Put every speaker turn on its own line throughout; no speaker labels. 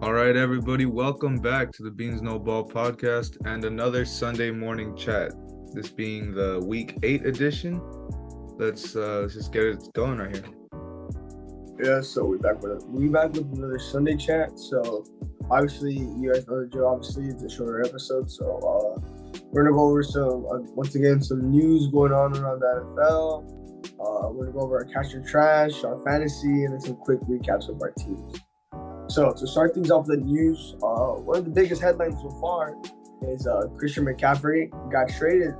All right, everybody, welcome back to the Beans No Ball podcast and another Sunday morning chat. This being the week 8 edition. Let's just get it going right here.
Yeah, so we back with another Sunday chat. So obviously you guys know the drill. Obviously it's a shorter episode. So we're gonna go over some once again some news going on around the NFL. We're gonna go over our catch or trash, our fantasy, and then some quick recaps of our teams. So to start things off with the news, one of the biggest headlines so far is Christian McCaffrey got traded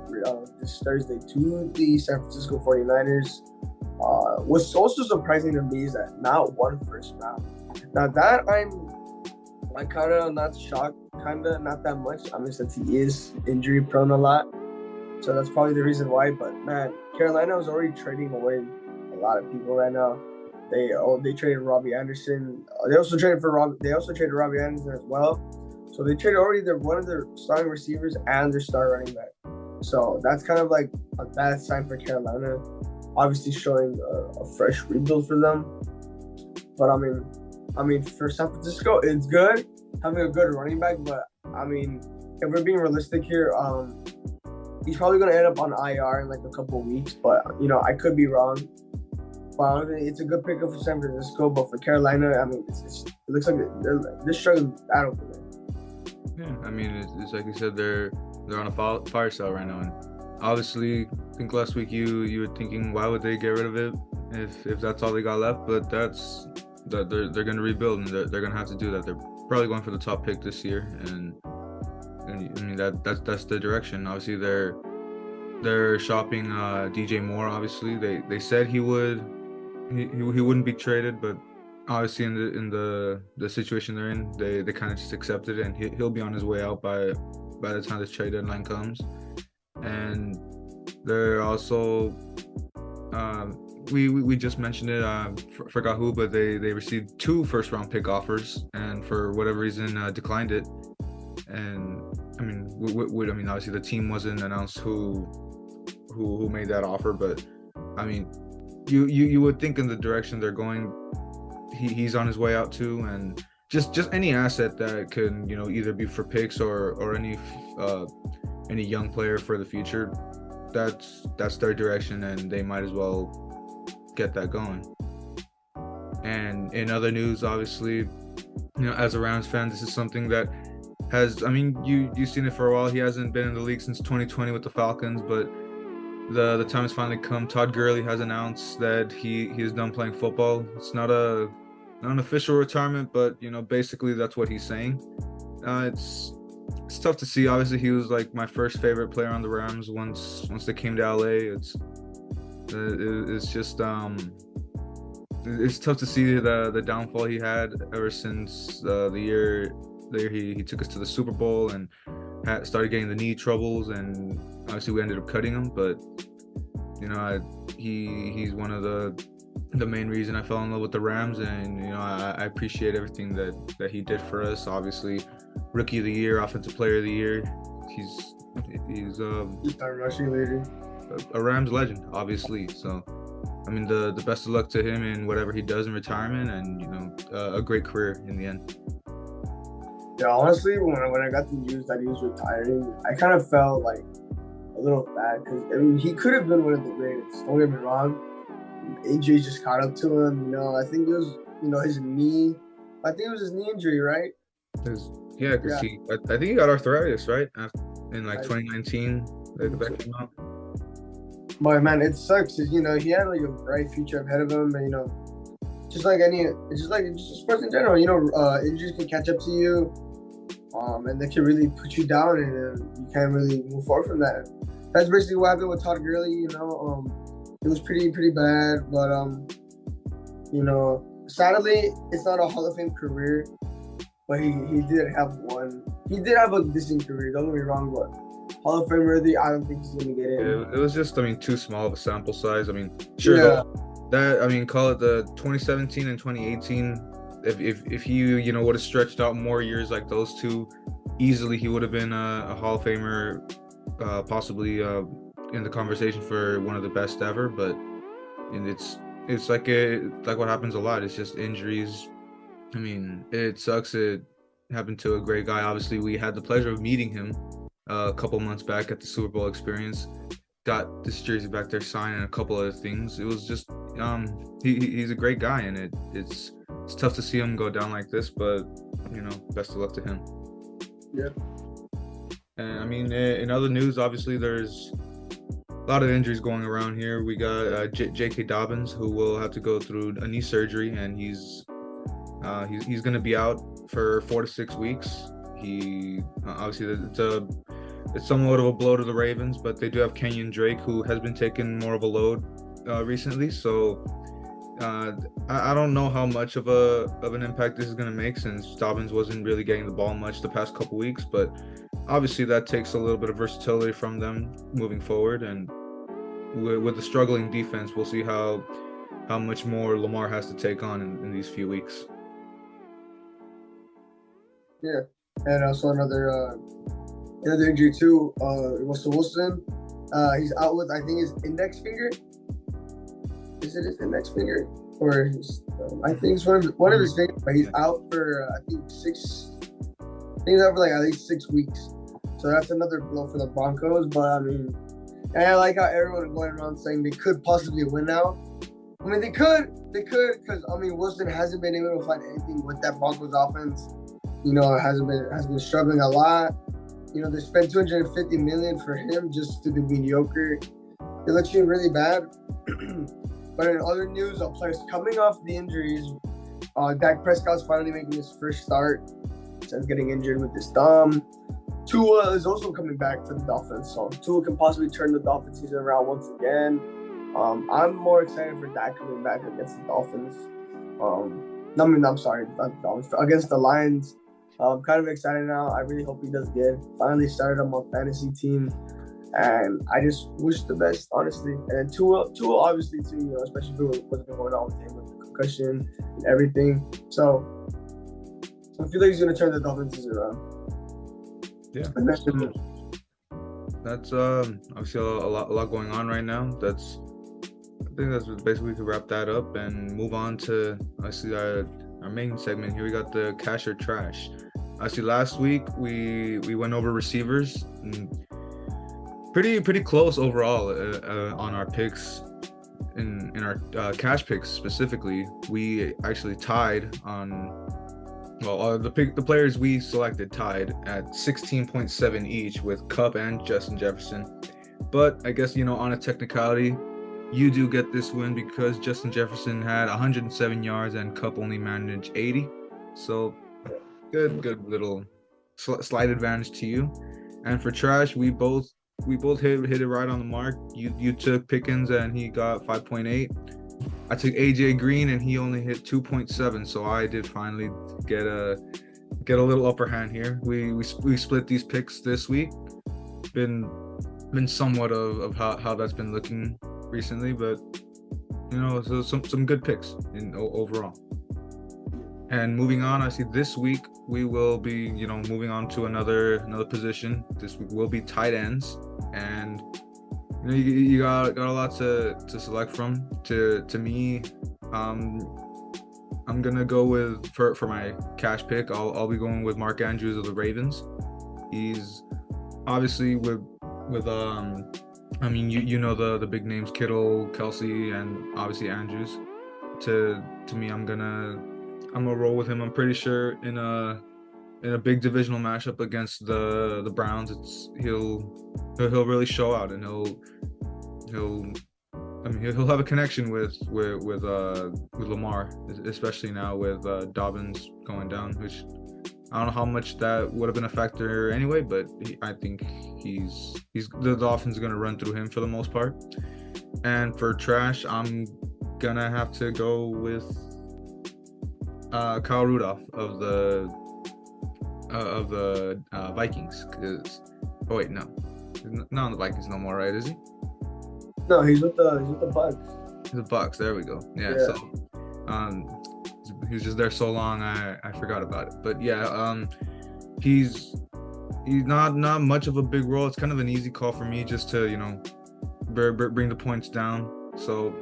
this Thursday to the San Francisco 49ers. What's also surprising to me is that not one first round. Now that I'm kind of not shocked, kind of not that much. I mean, since he is injury prone a lot, so that's probably the reason why. But man, Carolina was already trading away a lot of people right now. They traded Robbie Anderson. They also traded Robbie Anderson as well. So they traded already one of their starting receivers and their star running back. So that's kind of like a bad sign for Carolina. Obviously showing a fresh rebuild for them. But I mean for San Francisco, it's good having a good running back. But I mean, if we're being realistic here, he's probably gonna end up on IR in like a couple of weeks. But I could be wrong. But it's a good pickup for San Francisco. But for Carolina, I mean, it looks like they're struggling out over there.
Yeah, I mean, it's like you said, they're on a fire sale right now, and obviously, I think last week you were thinking, why would they get rid of it if that's all they got left? But that they're going to rebuild, and they're going to have to do that. They're probably going for the top pick this year, and I mean that's the direction. Obviously, they're shopping DJ Moore. Obviously, they said he wouldn't be traded, but obviously in the situation they're in, they kind of just accepted it, and he'll be on his way out by the time this trade deadline comes. And they're also we just mentioned it, forgot who, but they received 2 first round pick offers, and for whatever reason declined it. And I mean, I mean, obviously the team wasn't announced who made that offer, but I mean, you would think in the direction they're going, he's on his way out too. And just any asset that can either be for picks or any young player for the future, that's their direction, and they might as well get that going. And in other news, obviously, as a Rams fan, this is something that has, I mean, you've seen it for a while. He hasn't been in the league since 2020 with the Falcons, but the time has finally come. Todd Gurley has announced that he is done playing football. It's not an official retirement, but basically that's what he's saying. It's tough to see. Obviously, he was like my first favorite player on the Rams once they came to LA. It's just it's tough to see the downfall he had ever since the year he took us to the Super Bowl and started getting the knee troubles, and obviously we ended up cutting him. But he's one of the main reason I fell in love with the Rams, and I appreciate everything that he did for us. Obviously, Rookie of the Year, Offensive Player of the Year. He's
a rushing leader,
a Rams legend, obviously. So I mean, the best of luck to him in whatever he does in retirement, and a great career in the end.
Yeah, honestly, when I got the news that he was retiring, I kind of felt like a little bad because I mean he could have been one of the greatest. Don't get me wrong. Injuries just caught up to him. I think it was his knee. I think it was his knee injury, right?
Because I think he got arthritis, right? In like 2019, that came out.
But man, it sucks. He had like a bright future ahead of him, and just like sports in general. Injuries can catch up to you, and they can really put you down, and you can't really move forward from that. That's basically what happened with Todd Gurley. It was pretty bad, but sadly, it's not a Hall of Fame career. But he did have one. He did have a decent career. Don't get me wrong, but Hall of Fame worthy, I don't think he's gonna get in.
It was just, I mean, too small of a sample size. I mean, sure, yeah. That I mean, call it the 2017 and 2018. If he would have stretched out more years like those two, easily he would have been a Hall of Famer, possibly in the conversation for one of the best ever. But it's like what happens a lot. It's just injuries I mean, it sucks. It happened to a great guy. Obviously, we had the pleasure of meeting him a couple months back at the Super Bowl experience. Got this jersey back there signed and a couple other things. It was just he's a great guy, and it's tough to see him go down like this. But best of luck to him.
Yeah.
And I mean, in other news, obviously there's a lot of injuries going around here. We got J.K. Dobbins, who will have to go through a knee surgery, and he's going to be out for 4 to 6 weeks. He obviously it's somewhat of a blow to the Ravens, but they do have Kenyon Drake, who has been taking more of a load recently. So I don't know how much of an impact this is going to make, since Dobbins wasn't really getting the ball much the past couple weeks. But obviously that takes a little bit of versatility from them moving forward, and with the struggling defense, we'll see how much more Lamar has to take on in these few weeks.
Yeah, and also another injury too. Russell Wilson, he's out with, I think, his index finger. Is it his index finger or his? I think it's one of his fingers. But he's out for I think 6. I think he's out for like at least 6 weeks. So that's another blow for the Broncos. But I mean, and I like how everyone is going around saying they could possibly win now. I mean, they could, because I mean, Wilson hasn't been able to find anything with that Broncos offense. Has been struggling a lot. They spent $250 million for him just to be mediocre. It looks really bad. But in other news, players coming off the injuries, Dak Prescott's finally making his first start since getting injured with his thumb. Tua is also coming back for the Dolphins, so Tua can possibly turn the Dolphins season around once again. I'm more excited for Dak coming back against the Dolphins. I'm sorry, not the Dolphins, against the Lions. I'm kind of excited now. I really hope he does good. Finally started on my fantasy team, and I just wish the best, honestly. And then Tua obviously too, especially for what's been going on with him with the concussion and everything. So I feel like he's gonna turn the Dolphins season around.
Yeah, that's obviously a lot going on right now. I think that's basically to wrap that up and move on to obviously our main segment here. We got the cash or trash. Actually, last week we went over receivers, and pretty close overall on our picks. In our cash picks specifically, we actually tied on. Well, the players we selected tied at 16.7 each with Kupp and Justin Jefferson. But I guess on a technicality, you do get this win because Justin Jefferson had 107 yards and Kupp only managed 80. So good little slight advantage to you. And for trash, we both hit it right on the mark. You took Pickens and he got 5.8. I took AJ Green and he only hit 2.7. So I did finally get a little upper hand here. We split these picks this week. Been somewhat of how that's been looking recently, but so some good picks in overall. And moving on, I see this week we will be moving on to another position. This week will be tight ends, and you got a lot to select from. To me, I'm gonna go with for my cash pick. I'll be going with Mark Andrews of the Ravens. He's obviously with I mean, the big names, Kittle, Kelsey, and obviously Andrews. To me, I'm gonna roll with him. I'm pretty sure in a big divisional matchup against the Browns, he'll really show out, and he'll have a connection with Lamar, especially now with Dobbins going down, which I don't know how much that would have been a factor anyway, but I think the Dolphins are going to run through him for the most part. And for trash, I'm going to have to go with Kyle Rudolph of the Vikings. Not on the Vikings no more, right? Is he?
No, he's with the Bucs.
The Bucs. There we go. Yeah. So, he was just there so long, I forgot about it. But yeah, he's not much of a big role. It's kind of an easy call for me just to bring the points down. So,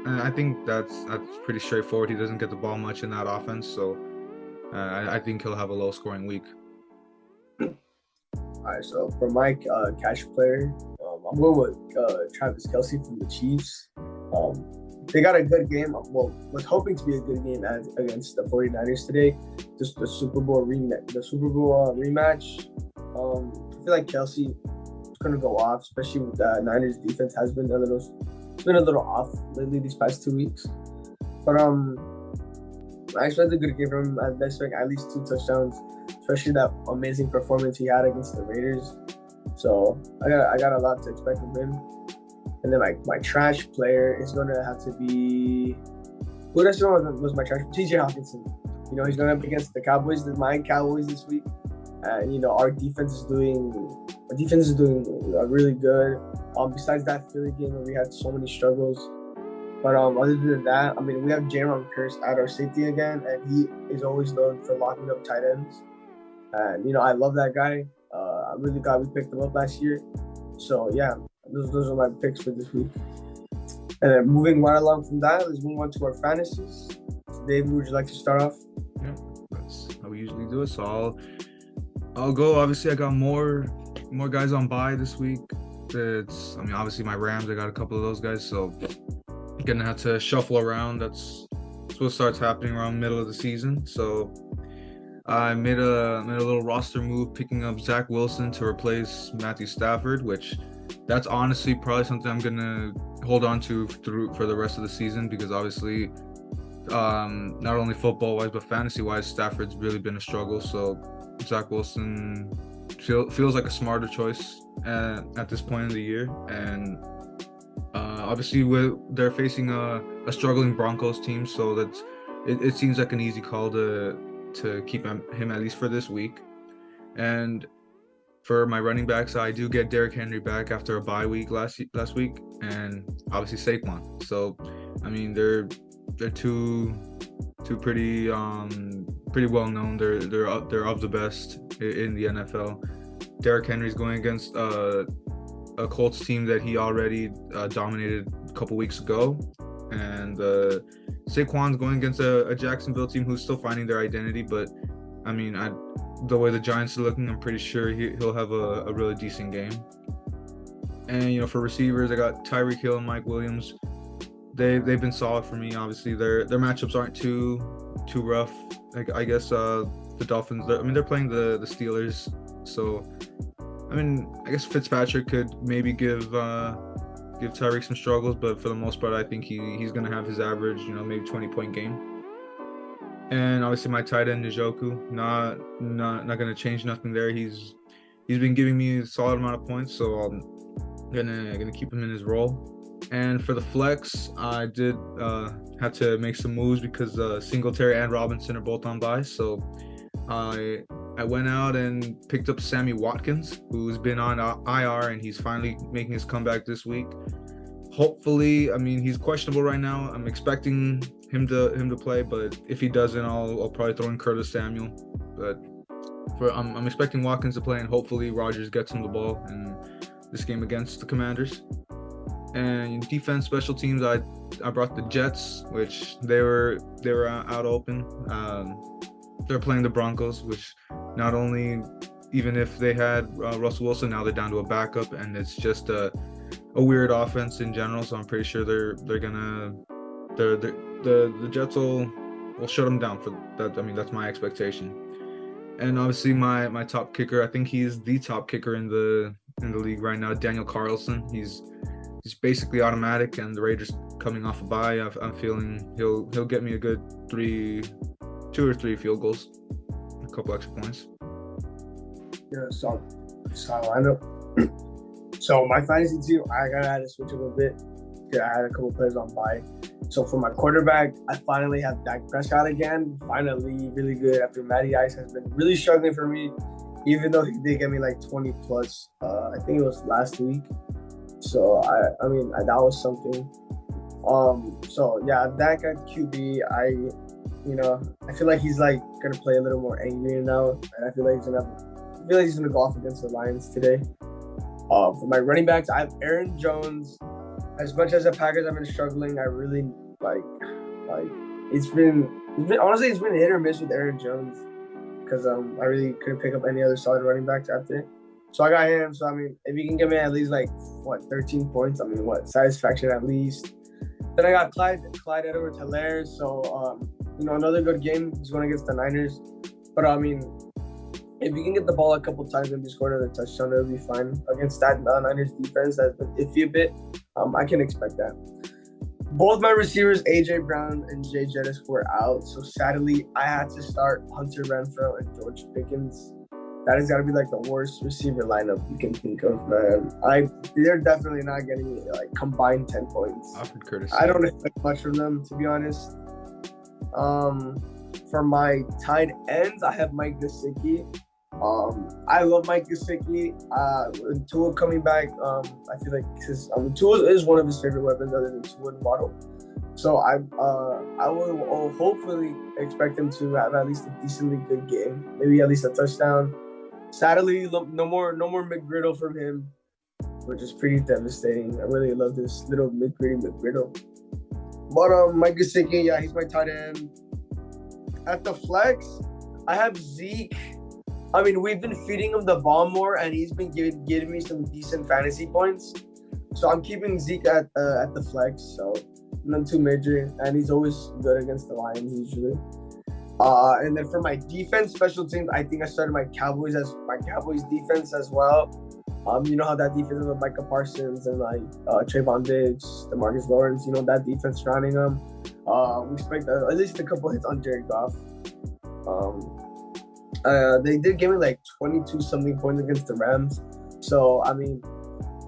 and I think that's pretty straightforward. He doesn't get the ball much in that offense, so I think he'll have a low scoring week.
All right, so for my cash player, I'm going with Travis Kelce from the Chiefs. They got a good game. Well, was hoping to be a good game against the 49ers today. Just the Super Bowl rematch. I feel like Kelce is going to go off, especially with the Niners defense has been a little off lately these past 2 weeks. But I expect a good game from him. I expect at least 2 touchdowns, especially that amazing performance he had against the Raiders. So I got a lot to expect from him. And then my trash player is gonna have to be who was my trash? TJ Hawkinson. He's going up against the Cowboys, my Cowboys this week. And our defense is doing really good. Besides that Philly game where we had so many struggles. But other than that, I mean, we have Jaron Kearse at our safety again, and he is always known for locking up tight ends. And I love that guy. I'm really glad we picked him up last year. So yeah, those are my picks for this week. And then moving right along from that, let's move on to our fantasies. David, would you like to start off?
Yeah, that's how we usually do it. So I'll go. Obviously, I got more guys on bye this week. Obviously my Rams, I got a couple of those guys, so I'm gonna have to shuffle around. That's what starts happening around middle of the season. So I made a little roster move, picking up Zach Wilson to replace Matthew Stafford, which that's honestly probably something I'm gonna hold on to for the rest of the season, because obviously not only football wise but fantasy wise, Stafford's really been a struggle. So Zach Wilson feels like a smarter choice at this point in the year. And obviously they're facing a struggling Broncos team, so it seems like an easy call to keep him at least for this week. And for my running backs, I do get Derrick Henry back after a bye week last week, and obviously Saquon. So I mean they're two pretty well known. They're of the best in the NFL. Derrick Henry's going against a Colts team that he already dominated a couple weeks ago, and Saquon's going against a Jacksonville team who's still finding their identity. But I mean, the way the Giants are looking, I'm pretty sure he'll have a really decent game. And for receivers, I got Tyreek Hill and Mike Williams. They've been solid for me. Obviously, their matchups aren't too rough. I guess the Dolphins. They're playing the Steelers, so I mean, I guess Fitzpatrick could maybe give Tyreek some struggles, but for the most part, I think he's gonna have his average, maybe 20-point game. And obviously, my tight end Njoku, not gonna change nothing there. He's been giving me a solid amount of points, so I'm gonna keep him in his role. And for the flex, I did have to make some moves because Singletary and Robinson are both on bye. So I went out and picked up Sammy Watkins, who's been on IR, and he's finally making his comeback this week. Hopefully, I mean, he's questionable right now. I'm expecting him to play, but if he doesn't, I'll probably throw in Curtis Samuel. But I'm expecting Watkins to play, and hopefully Rodgers gets him the ball in this game against the Commanders. And in defense, special teams, I brought the Jets, which they were out open. They're playing the Broncos, which not only, even if they had Russell Wilson, now they're down to a backup, and it's just a weird offense in general. So I'm pretty sure the Jets will shut them down for that. I mean, that's my expectation. And obviously my top kicker, I think he's the top kicker in the league right now, Daniel Carlson. He's basically automatic, and the Raiders coming off a bye, I'm feeling he'll get me a good 2 or 3 field goals, a couple extra points.
Yeah, solid lineup. So my fantasy team, I had to switch a little bit. Yeah, I had a couple players on bye. So for my quarterback, I finally have Dak Prescott again. Finally, really good after Matty Ice has been really struggling for me, even though he did get me like 20 plus. I think it was last week. So I mean that was something. So yeah, Dak at QB, I feel like he's like gonna play a little more angry now, and I feel like he's gonna go off against the Lions today. For my running backs, I have Aaron Jones. As much as the Packers have been struggling, I really like it's been Honestly, it's been hit or miss with Aaron Jones because I really couldn't pick up any other solid running backs after. So I got him. So I mean, if you can give me at least like 13 points, I mean, satisfaction at least. Then I got Clyde Edwards-Helaire. So another good game. He's going against the Niners. But I mean, if you can get the ball a couple times and just score another touchdown, it'll be fine. Against that Niners defense that's been iffy a bit, I can expect that. Both my receivers, AJ Brown and Jay Jettis, were out. So sadly, I had to start Hunter Renfrow and George Pickens. That has got to be like the worst receiver lineup you can think of, man. They're definitely not getting like combined 10 points. I don't expect much from them, to be honest. For my tight ends, I have Mike Gesicki. I love Mike Gesicki. Tua coming back, I feel like Tua is one of his favorite weapons other than Tua and Waddle. So I will hopefully expect him to have at least a decently good game, maybe at least a touchdown. Sadly, no more McGriddle from him, which is pretty devastating. I really love this little McGriddle. But Mike Gesicki, yeah, he's my tight end. At the flex, I have Zeke. I mean, we've been feeding him the ball more, and he's been giving me some decent fantasy points. So I'm keeping Zeke at the flex. So none too major, and he's always good against the Lions usually. And then for my defense, special teams, I think I started my Cowboys defense as well. You know how that defense with Micah Parsons and like Trayvon Diggs, DeMarcus Lawrence, that defense surrounding them. We expect at least a couple hits on Jared Goff. They did give me like 22 something points against the Rams. So I mean,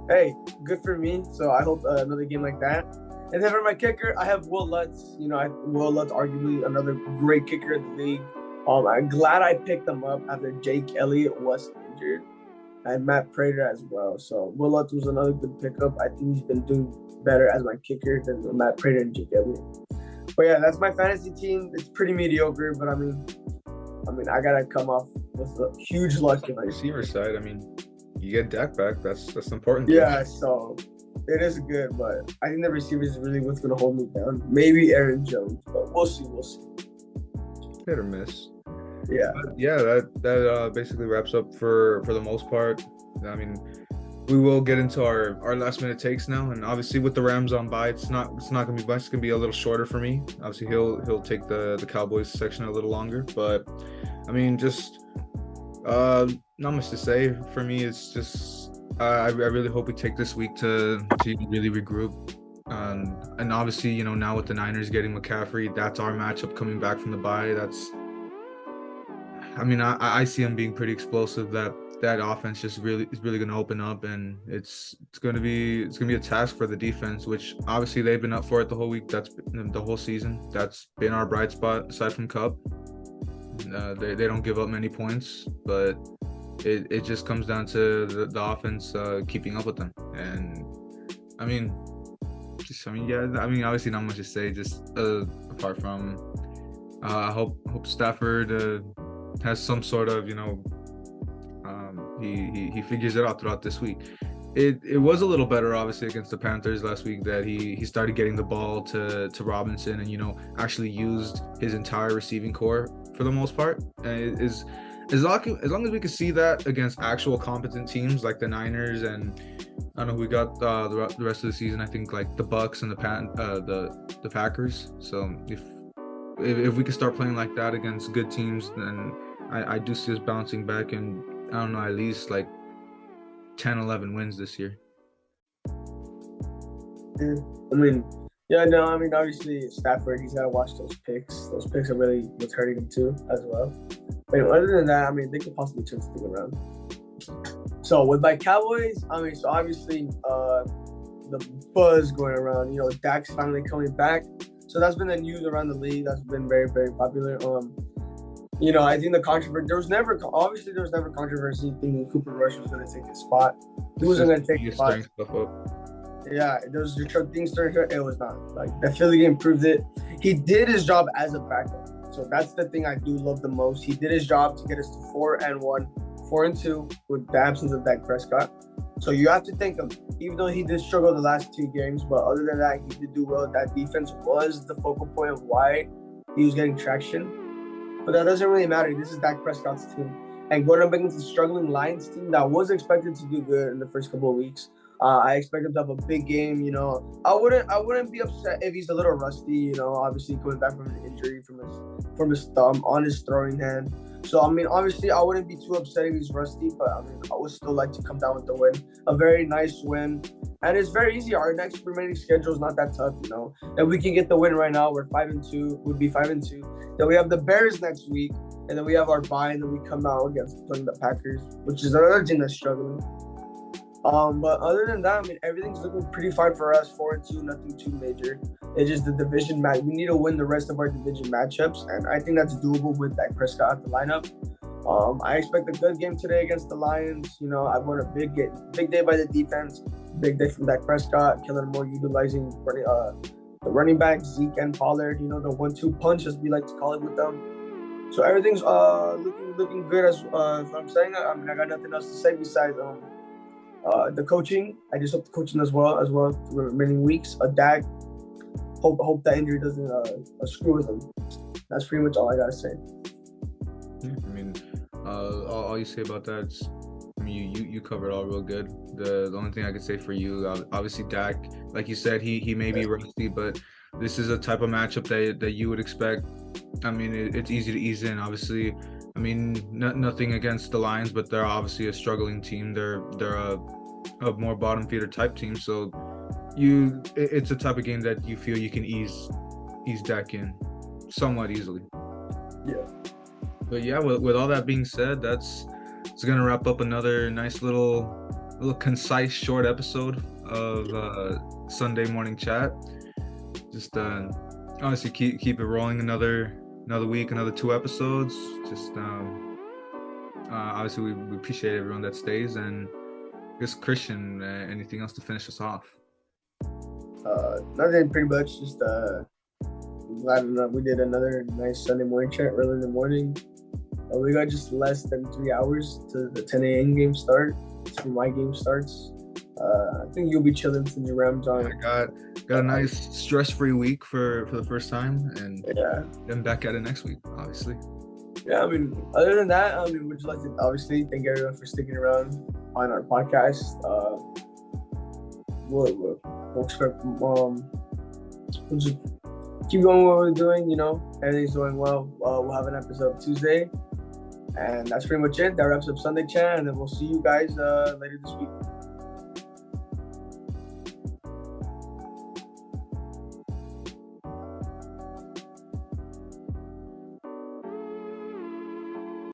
hey, good for me. So I hope another game like that. And then for my kicker, I have Will Lutz. Will Lutz, arguably another great kicker in the league. I'm glad I picked him up after Jake Elliott was injured. I had Matt Prater as well. So Will Lutz was another good pickup. I think he's been doing better as my kicker than Matt Prater and Jake Elliott. But yeah, that's my fantasy team. It's pretty mediocre, but I mean, I gotta come off with a huge luck in my
receiver side. I mean, you get Dak back. That's important.
Yeah, so it is good, but I think the receivers is really what's gonna hold me down. Maybe Aaron Jones, but we'll see.
Hit or miss.
Yeah.
But yeah, that basically wraps up for the most part. I mean, we will get into our last minute takes now, and obviously with the Rams on bye, it's not gonna be much. It's gonna be a little shorter for me. Obviously, he'll take the Cowboys section a little longer, but I mean, just not much to say for me. It's just I really hope we take this week to really regroup. And obviously, now with the Niners getting McCaffrey, that's our matchup coming back from the bye. I see him being pretty explosive. That offense just is really going to open up, and it's going to be a task for the defense, which obviously they've been up for it the whole week. That's been the whole season. That's been our bright spot aside from Kupp. They don't give up many points, but it just comes down to the offense keeping up with them. And obviously not much to say. Just apart from I hope Stafford has some sort of he figures it out throughout this week. It was a little better obviously against the Panthers last week that he started getting the ball to Robinson and actually used his entire receiving core for the most part. And as long as we can see that against actual competent teams like the Niners and I don't know who we got the rest of the season, I think like the Bucks and the Packers. So if we can start playing like that against good teams, then I do see us bouncing back and I don't know, at least like 10-11 wins this year.
Obviously Stafford, he's got to watch those picks. Those picks are really what's hurting him too as well. But other than that, they could possibly turn something around. So with my Cowboys, so obviously the buzz going around, Dak's finally coming back. So that's been the news around the league. That's been very, very popular. I think the controversy, there was never controversy thinking Cooper Rush was going to take his spot. He wasn't going to take his spot. Yeah, there was things starting here. It was not. Like, the Philly game proved it. He did his job as a backup. So that's the thing I do love the most. He did his job to get us to 4-1, 4-2 with the absence of Dak Prescott. So you have to think of, even though he did struggle the last two games, but other than that, he did do well. That defense was the focal point of why he was getting traction. But that doesn't really matter. This is Dak Prescott's team. And going up against the struggling Lions team that was expected to do good in the first couple of weeks. I expect him to have a big game. I wouldn't be upset if he's a little rusty. Obviously coming back from an injury from his thumb on his throwing hand. So obviously I wouldn't be too upset if he's rusty, but I would still like to come down with the win. A very nice win, and it's very easy. Our next remaining schedule is not that tough. If we can get the win right now, we're 5-2. Would be 5-2. Then we have the Bears next week, and then we have our bye, and then we come out against playing the Packers, which is another team that's struggling. But other than that, everything's looking pretty fine for us. 4-2, nothing too major. It's just the division match. We need to win the rest of our division matchups, and I think that's doable with Dak Prescott at the lineup. I expect a good game today against the Lions. I want a big day by the defense. Big day from Dak Prescott. Kellen Moore utilizing the running backs, Zeke and Pollard. The 1-2 punch, as we like to call it with them. So everything's looking good. As I'm saying, I got nothing else to say besides the coaching. I just hope the coaching as well for the remaining weeks. Dak, hope that injury doesn't screw with him. That's pretty much all I gotta say.
Yeah, all you say about that is, you covered it all real good. The only thing I could say for you, obviously Dak, like you said, he may be rusty, but this is a type of matchup that you would expect. It's easy to ease in. Obviously, nothing against the Lions, but they're obviously a struggling team. They're a more bottom feeder type team. So it's a type of game that you feel you can ease Dak in somewhat easily.
Yeah.
But yeah, with all that being said, it's gonna wrap up another nice little concise short episode of Sunday morning chat. Just honestly keep it rolling another week, another 2 episodes. Just obviously we appreciate everyone that stays. And I guess Christian, anything else to finish us off?
Nothing, pretty much. Just glad enough we did another nice Sunday morning chat early in the morning. We got just less than 3 hours to the 10 a.m. game start. That's when my game starts. I think you'll be chilling since your Rams on.
I got a nice stress-free week for the first time, and then back at it next week, obviously.
Yeah, other than that, we'd just like to obviously thank everyone for sticking around on our podcast. We'll expect we'll just keep going what we're doing. Everything's going well. We'll have an episode Tuesday, and that's pretty much it. That wraps up Sunday Chat, and then we'll see you guys later this week.